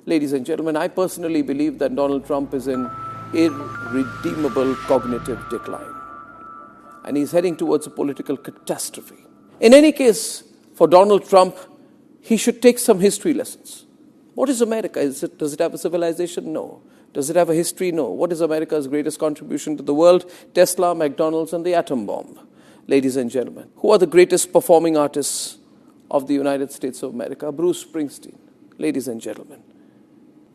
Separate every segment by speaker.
Speaker 1: Ladies and gentlemen, I personally believe that Donald Trump is in irredeemable cognitive decline. And he's heading towards a political catastrophe. In any case, for Donald Trump, he should take some history lessons. What is America? Does it have a civilization? No. Does it have a history? No. What is America's greatest contribution to the world? Tesla, McDonald's, and the atom bomb. Ladies and gentlemen, who are the greatest performing artists of the United States of America? Bruce Springsteen. Ladies and gentlemen,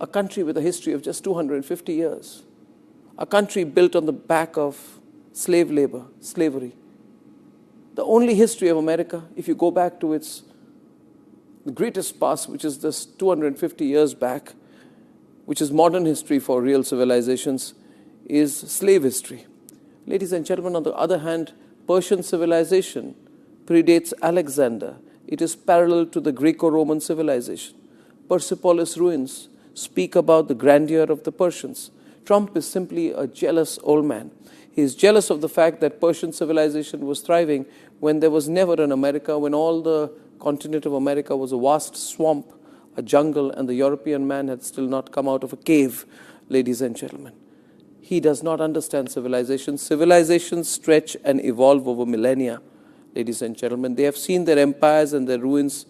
Speaker 1: a country with a history of just 250 years. A country built on the back of slave labor, slavery. The only history of America, if you go back to the greatest past, which is this 250 years back, which is modern history for real civilizations, is slave history. Ladies and gentlemen, on the other hand, Persian civilization predates Alexander. It is parallel to the Greco-Roman civilization. Persepolis ruins speak about the grandeur of the Persians. Trump is simply a jealous old man. He is jealous of the fact that Persian civilization was thriving when there was never an America, when all the continent of America was a vast swamp, a jungle, and the European man had still not come out of a cave, ladies and gentlemen. He does not understand civilization. Civilizations stretch and evolve over millennia, ladies and gentlemen. They have seen their empires and their ruins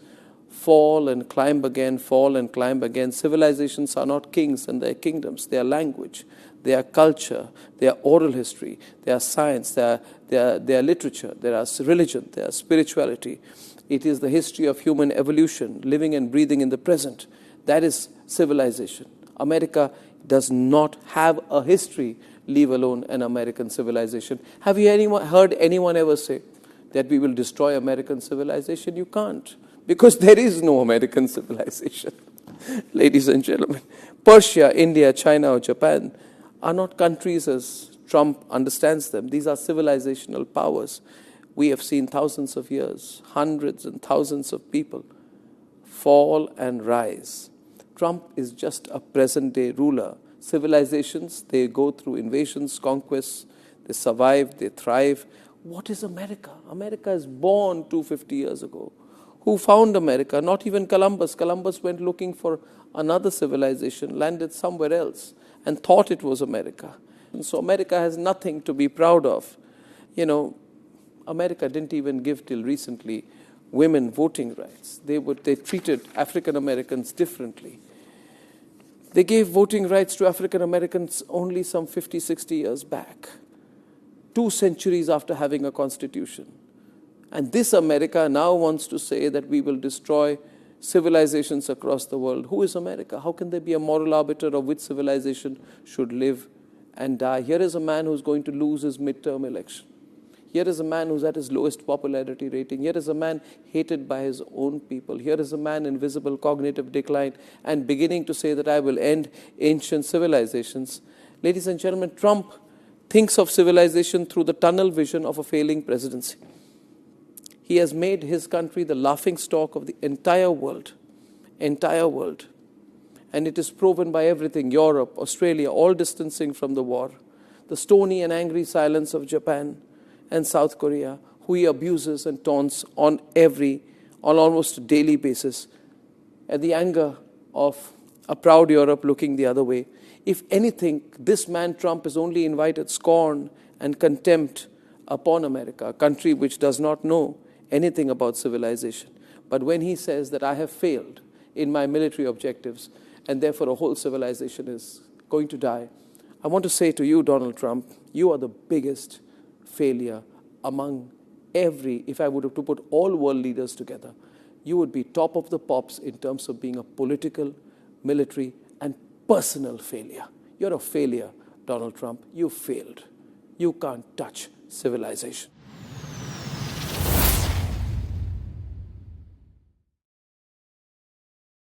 Speaker 1: fall and climb again, fall and climb again. Civilizations are not kings and their kingdoms. They are language, they are culture, they are oral history, they are science, they are literature, they are religion, they are spirituality. It is the history of human evolution, living and breathing in the present. That is civilization. America does not have a history, leave alone an American civilization. Have you heard anyone ever say that we will destroy American civilization? You can't, because there is no American civilization. Ladies and gentlemen, Persia, India, China, or Japan are not countries as Trump understands them. These are civilizational powers. We have seen thousands of years, hundreds and thousands of people fall and rise. Trump is just a present-day ruler. Civilizations, they go through invasions, conquests, they survive, they thrive. What is America? America is born 250 years ago. Who found America? Not even Columbus. Columbus went looking for another civilization, landed somewhere else, and thought it was America. And so America has nothing to be proud of. You know, America didn't even give till recently women voting rights. They treated African Americans differently. They gave voting rights to African Americans only some 50, 60 years back, 2 centuries after having a constitution. And this America now wants to say that we will destroy civilizations across the world. Who is America? How can there be a moral arbiter of which civilization should live and die? Here is a man who's going to lose his midterm election. Here is a man who's at his lowest popularity rating. Here is a man hated by his own people. Here is a man in visible cognitive decline and beginning to say that I will end ancient civilizations. Ladies and gentlemen, Trump thinks of civilization through the tunnel vision of a failing presidency. He has made his country the laughingstock of the entire world. And it is proven by everything, Europe, Australia, all distancing from the war. The stony and angry silence of Japan and South Korea, who he abuses and taunts on almost a daily basis, and the anger of a proud Europe looking the other way. If anything, this man Trump has only invited scorn and contempt upon America, a country which does not know anything about civilization. But when he says that I have failed in my military objectives and therefore a whole civilization is going to die, I want to say to you, Donald Trump, you are the biggest failure among if I were to put all world leaders together, you would be top of the pops in terms of being a political, military, and personal failure. You're a failure, Donald Trump. You failed. You can't touch civilization.